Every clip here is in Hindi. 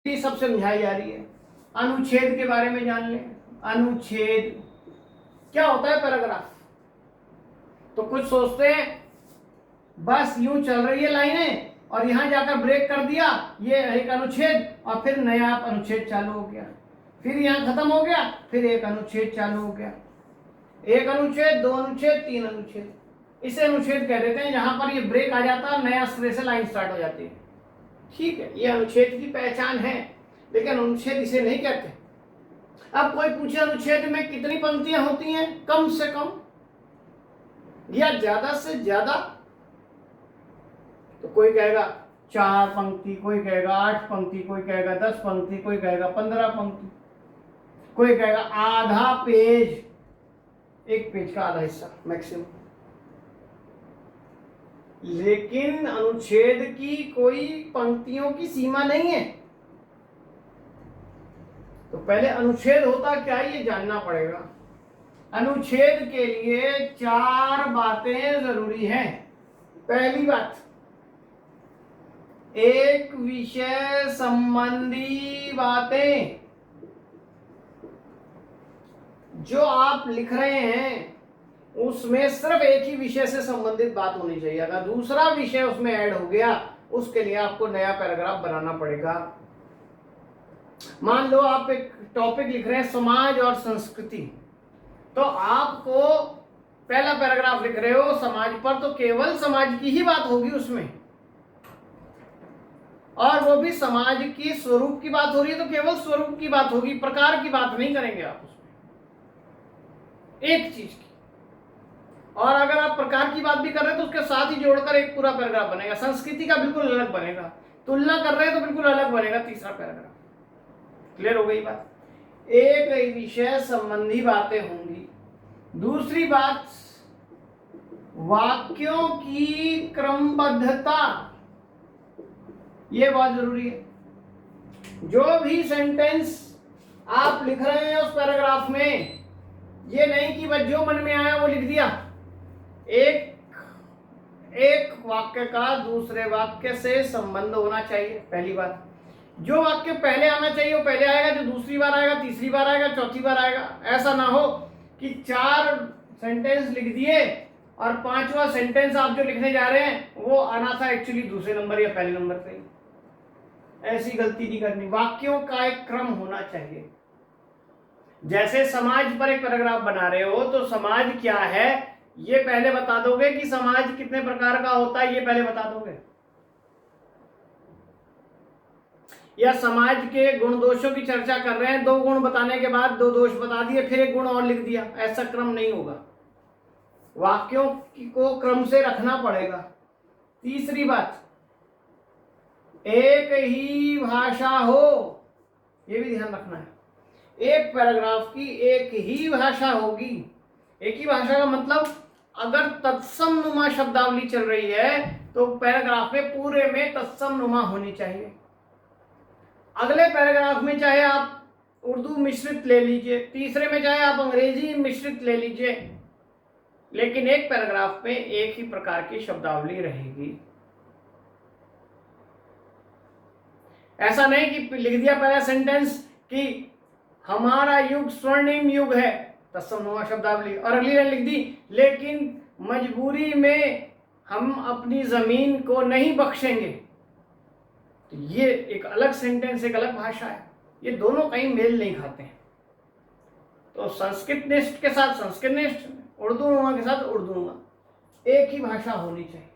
ये सब समझाई जा रही है। अनुच्छेद के बारे में जान लें। अनुच्छेद क्या होता है? पैराग्राफ। तो कुछ सोचते हैं बस यूं चल रही है लाइनें और यहां जाकर ब्रेक कर दिया, ये एक अनुच्छेद, और फिर नया अनुच्छेद चालू हो गया, फिर यहां खत्म हो गया, फिर एक अनुच्छेद चालू हो गया। एक अनुच्छेद, दो अनुच्छेद, तीन अनुच्छेद, इसे अनुच्छेद कह देते हैं। जहां पर ये ब्रेक आ जाता है, नया सिरे से लाइन स्टार्ट हो जाती है। ठीक है, ये अनुच्छेद की पहचान है, लेकिन अनुच्छेद इसे नहीं कहते। अब कोई पूछे अनुच्छेद में कितनी पंक्तियां होती हैं? कम से कम या ज्यादा से ज्यादा? तो कोई कहेगा 4 पंक्ति, कोई कहेगा 8 पंक्ति, कोई कहेगा 10 पंक्ति, कोई कहेगा 15 पंक्ति, कोई कहेगा आधा पेज, एक पेज का आधा हिस्सा मैक्सिमम। लेकिन अनुच्छेद की कोई पंक्तियों की सीमा नहीं है। तो पहले अनुच्छेद होता क्या ये जानना पड़ेगा। अनुच्छेद के लिए 4 बातें जरूरी हैं। पहली बात, एक विषय संबंधी बातें। जो आप लिख रहे हैं उसमें सिर्फ एक ही विषय से संबंधित बात होनी चाहिए। अगर दूसरा विषय उसमें ऐड हो गया, उसके लिए आपको नया पैराग्राफ बनाना पड़ेगा। मान लो आप एक टॉपिक लिख रहे हैं समाज और संस्कृति, तो आपको पहला पैराग्राफ लिख रहे हो समाज पर, तो केवल समाज की ही बात होगी उसमें, और वो भी समाज की स्वरूप की बात हो रही है तो केवल स्वरूप की बात होगी, प्रकार की बात नहीं करेंगे आप उसमें, एक चीज की। और अगर आप प्रकार की बात भी कर रहे हैं तो उसके साथ ही जोड़कर एक पूरा पैराग्राफ बनेगा। संस्कृति का बिल्कुल अलग बनेगा, तुलना कर रहे हैं तो बिल्कुल अलग बनेगा तीसरा पैराग्राफ। क्लियर हो गई बात? एक विषय संबंधी बातें होंगी। दूसरी बात, वाक्यों की क्रमबद्धता, ये बहुत जरूरी है। जो भी सेंटेंस आप लिख रहे हैं उस पैराग्राफ में, ये नहीं कि बस जो मन में आया वो लिख दिया। एक वाक्य का दूसरे वाक्य से संबंध होना चाहिए, पहली बात। जो वाक्य पहले आना चाहिए वो पहले आएगा, जो दूसरी बार आएगा, तीसरी बार आएगा, चौथी बार आएगा। ऐसा ना हो कि 4 सेंटेंस लिख दिए और 5वां सेंटेंस आप जो लिखने जा रहे हैं वो आना था एक्चुअली दूसरे नंबर या पहले नंबर पे। ऐसी गलती नहीं करनी। वाक्यों का एक क्रम होना चाहिए। जैसे समाज पर एक पैराग्राफ बना रहे हो तो समाज क्या है ये पहले बता दोगे कि समाज कितने प्रकार का होता है ये पहले बता दोगे, या समाज के गुण दोषों की चर्चा कर रहे हैं, 2 गुण बताने के बाद 2 दोष बता दिए, फिर 1 गुण और लिख दिया, ऐसा क्रम नहीं होगा। वाक्यों को क्रम से रखना पड़ेगा। तीसरी बात, एक ही भाषा हो, यह भी ध्यान रखना है। एक पैराग्राफ की एक ही भाषा होगी। एक ही भाषा का मतलब अगर तत्सम नुमा शब्दावली चल रही है तो पैराग्राफ में पूरे में तत्सम नुमा होनी चाहिए। अगले पैराग्राफ में चाहे आप उर्दू मिश्रित ले लीजिए, तीसरे में चाहे आप अंग्रेजी मिश्रित ले लीजिए, लेकिन एक पैराग्राफ में एक ही प्रकार की शब्दावली रहेगी। ऐसा नहीं कि लिख दिया पहला सेंटेंस कि हमारा युग स्वर्णिम युग है, तत्सम नुमा शब्दावली, और अगली लाइन लिख दी लेकिन मजबूरी में हम अपनी जमीन को नहीं बख्शेंगे। तो ये एक अलग सेंटेंस, एक अलग भाषा है। ये दोनों कहीं मेल नहीं खाते हैं। तो संस्कृतनिष्ठ के साथ संस्कृतनिष्ठ, उर्दू नुमा के साथ उर्दू नुमा, एक ही भाषा होनी चाहिए।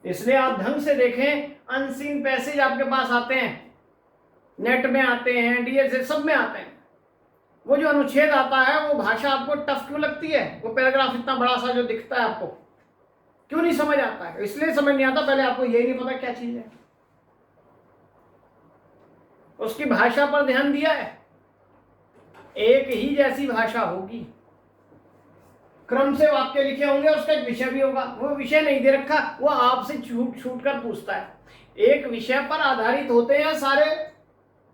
इसलिए आप ढंग से देखें, अनसीन पैसेज आपके पास आते हैं, नेट में आते हैं, डीएसए सब में आते हैं। वो जो अनुच्छेद आता है वो भाषा आपको टफ क्यों लगती है? वो पैराग्राफ इतना बड़ा सा जो दिखता है आपको क्यों नहीं समझ आता है? इसलिए समझ नहीं आता, पहले आपको यही नहीं पता क्या चीज है। उसकी भाषा पर ध्यान दिया है, एक ही जैसी भाषा होगी, क्रम से वाक्य लिखे होंगे, उसका एक विषय भी होगा। वो विषय नहीं दे रखा, वो आपसे छूट छूट कर पूछता है। एक विषय पर आधारित होते हैं सारे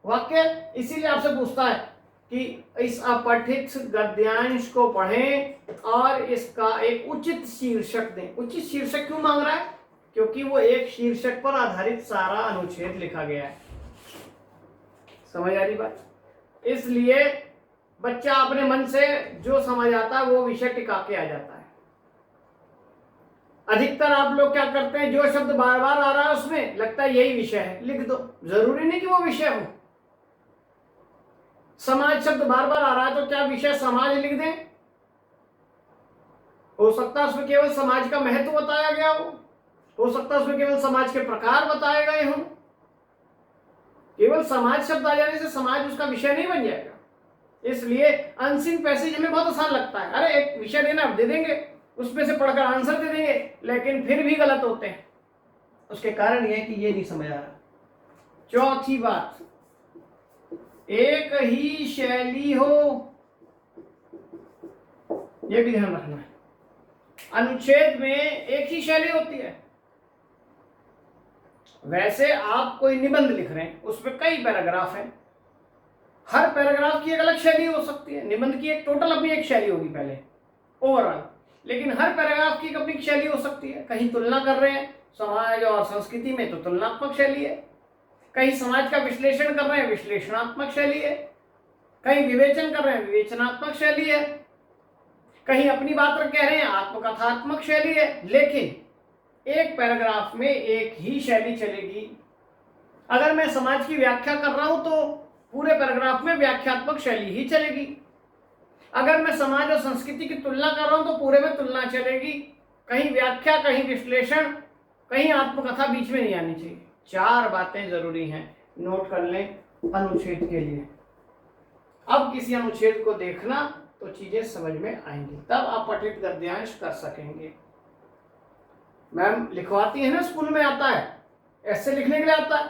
वाक्य, इसीलिए आपसे पूछता है कि इस अपठित गद्यांश को पढ़ें और इसका एक उचित शीर्षक दें। उचित शीर्षक क्यों मांग रहा है? क्योंकि वो एक शीर्षक पर आधारित सारा अनुच्छेद लिखा गया है। समझ आ रही बात? इसलिए बच्चा अपने मन से जो समझ आता है वो विषय टिका के आ जाता है। अधिकतर आप लोग क्या करते हैं, जो शब्द बार बार आ रहा है उसमें लगता है यही विषय है, लिख दो। जरूरी नहीं कि वो विषय हो। समाज शब्द बार बार आ रहा है तो क्या विषय समाज लिख दें? हो सकता है उसमें केवल समाज का महत्व बताया गया हो सकता है उसमें केवल समाज के प्रकार बताए गए हों। केवल समाज शब्द आ जाने से समाज उसका विषय नहीं बन जाएगा। इसलिए अनसीन पैसेज हमें बहुत आसान लगता है, अरे एक विषय देना, अब दे देंगे, उसमें से पढ़कर आंसर दे देंगे, लेकिन फिर भी गलत होते हैं। उसके कारण यह कि ये नहीं समझ आ रहा। चौथी बात, एक ही शैली हो, यह भी ध्यान रखना है। अनुच्छेद में एक ही शैली होती है। वैसे आप कोई निबंध लिख रहे हैं, उसमें कई पैराग्राफ हैं, हर पैराग्राफ की एक अलग शैली हो सकती है। निबंध की एक टोटल अपनी एक शैली होगी पहले ओवरऑल, लेकिन हर पैराग्राफ की एक अपनी शैली हो सकती है। कहीं तुलना कर रहे हैं समाज और संस्कृति में तो तुलनात्मक शैली है, कहीं समाज का विश्लेषण कर रहे हैं, विश्लेषणात्मक शैली है, कहीं विवेचन कर रहे हैं, विवेचनात्मक शैली है, कहीं अपनी बात कह रहे हैं, आत्मकथात्मक शैली है। लेकिन एक पैराग्राफ में एक ही शैली चलेगी। अगर मैं समाज की व्याख्या कर रहा हूं तो पूरे पैराग्राफ में व्याख्यात्मक शैली ही चलेगी। अगर मैं समाज और संस्कृति की तुलना कर रहा हूं तो पूरे में तुलना चलेगी। कहीं व्याख्या, कहीं विश्लेषण, कहीं आत्मकथा बीच में नहीं आनी चाहिए। 4 बातें जरूरी हैं, नोट कर लें अनुच्छेद के लिए। अब किसी अनुच्छेद को देखना तो चीजें समझ में आएंगी, तब आप पठित गद्यांश कर सकेंगे। मैम लिखवाती है ना, स्कूल में आता है, ऐसे लिखने के लिए आता है,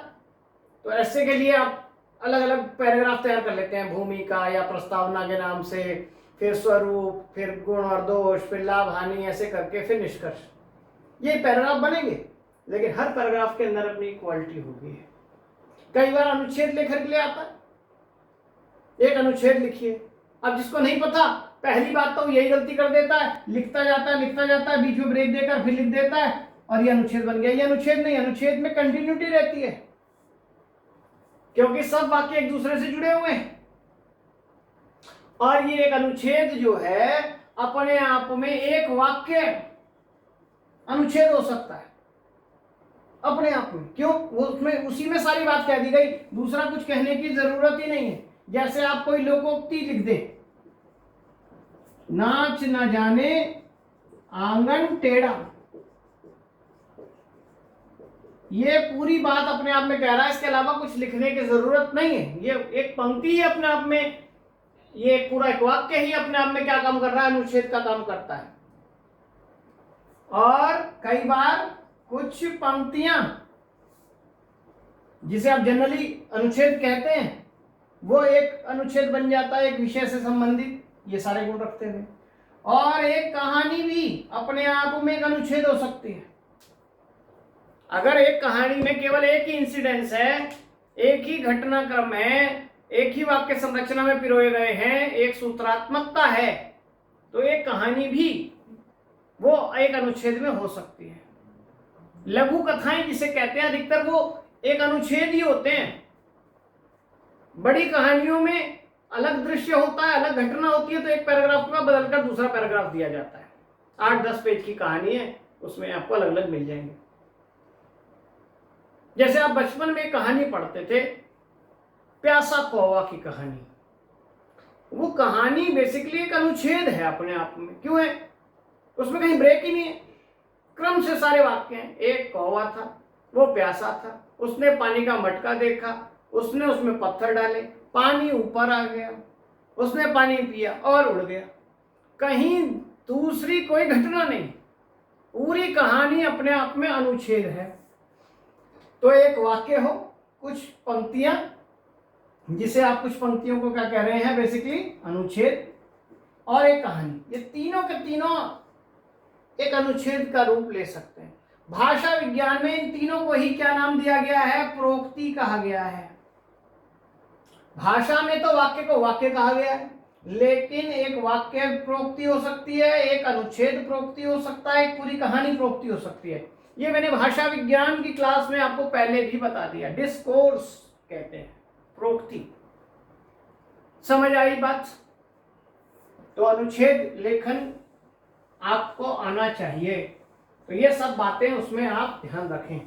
तो ऐसे के लिए आप अलग अलग पैराग्राफ तैयार कर लेते हैं, भूमिका या प्रस्तावना के नाम से, फिर स्वरूप, फिर गुण और दोष, फिर लाभ हानि, ऐसे करके फिर निष्कर्ष। ये पैराग्राफ बनेंगे, लेकिन हर पैराग्राफ के अंदर अपनी क्वालिटी होगी। कई बार अनुच्छेद लेखन के लिए आता है, एक अनुच्छेद लिखिए। अब जिसको नहीं पता, पहली बात तो यही गलती कर देता है, लिखता जाता है, बीच में ब्रेक देकर फिर लिख देता है और ये अनुच्छेद बन गया। ये अनुच्छेद नहीं, अनुच्छेद में कंटिन्यूटी रहती है, क्योंकि सब वाक्य एक दूसरे से जुड़े हुए हैं। और ये एक अनुच्छेद जो है अपने आप में एक वाक्य अनुच्छेद हो सकता है अपने आप में। क्यों? वो उसमें उसी में सारी बात कह दी गई, दूसरा कुछ कहने की जरूरत ही नहीं है। जैसे आप कोई लोकोक्ति लिख दें, नाच न जाने आंगन टेढ़ा, ये पूरी बात अपने आप में कह रहा है, इसके अलावा कुछ लिखने की जरूरत नहीं है। ये एक पंक्ति ही अपने आप में, ये पूरा एक वाक्य ही अपने आप में क्या काम कर रहा है? अनुच्छेद का काम करता है। और कई बार कुछ पंक्तियां जिसे आप जनरली अनुच्छेद कहते हैं, वो एक अनुच्छेद बन जाता है, एक विषय से संबंधित, ये सारे गुण रखते हुए। और एक कहानी भी अपने आप में एक अनुच्छेद हो सकती है। अगर एक कहानी में केवल एक ही इंसिडेंस है, एक ही घटनाक्रम है, एक ही वाक्य संरचना में पिरोए गए हैं, एक सूत्रात्मकता है, तो एक कहानी भी वो एक अनुच्छेद में हो सकती है। लघु कथाएं जिसे कहते हैं, अधिकतर वो एक अनुच्छेद ही होते हैं। बड़ी कहानियों में अलग दृश्य होता है, अलग घटना होती है, तो एक पैराग्राफ के बाद बदलकर दूसरा पैराग्राफ दिया जाता है। 8-10 पेज की कहानी है, उसमें आपको अलग अलग मिल जाएंगे। जैसे आप बचपन में कहानी पढ़ते थे, प्यासा कौवा की कहानी, वो कहानी बेसिकली एक अनुच्छेद है अपने आप में। क्यों है? उसमें कहीं ब्रेक ही नहीं है, क्रम से सारे वाक्य हैं। एक कौवा था, वो प्यासा था, उसने पानी का मटका देखा, उसने उसमें पत्थर डाले, पानी ऊपर आ गया, उसने पानी पिया और उड़ गया। कहीं दूसरी कोई घटना नहीं, पूरी कहानी अपने आप में अनुच्छेद है। तो एक वाक्य हो, कुछ पंक्तियां, जिसे आप कुछ पंक्तियों को क्या कह रहे हैं? बेसिकली अनुच्छेद, और एक कहानी, ये तीनों के तीनों एक अनुच्छेद का रूप ले सकते हैं। भाषा विज्ञान में इन तीनों को ही क्या नाम दिया गया है? प्रोक्ति कहा गया है। भाषा में तो वाक्य को वाक्य कहा गया है, लेकिन एक वाक्य प्रोक्ति हो सकती है, एक अनुच्छेद प्रोक्ति हो सकता है, एक पूरी कहानी प्रोक्ति हो सकती है। ये मैंने भाषा विज्ञान की क्लास में आपको पहले भी बता दिया, डिस्कोर्स कहते हैं, प्रोक्ति। समझ आई बात? तो अनुच्छेद लेखन आपको आना चाहिए। तो ये सब बातें उसमें आप ध्यान रखें।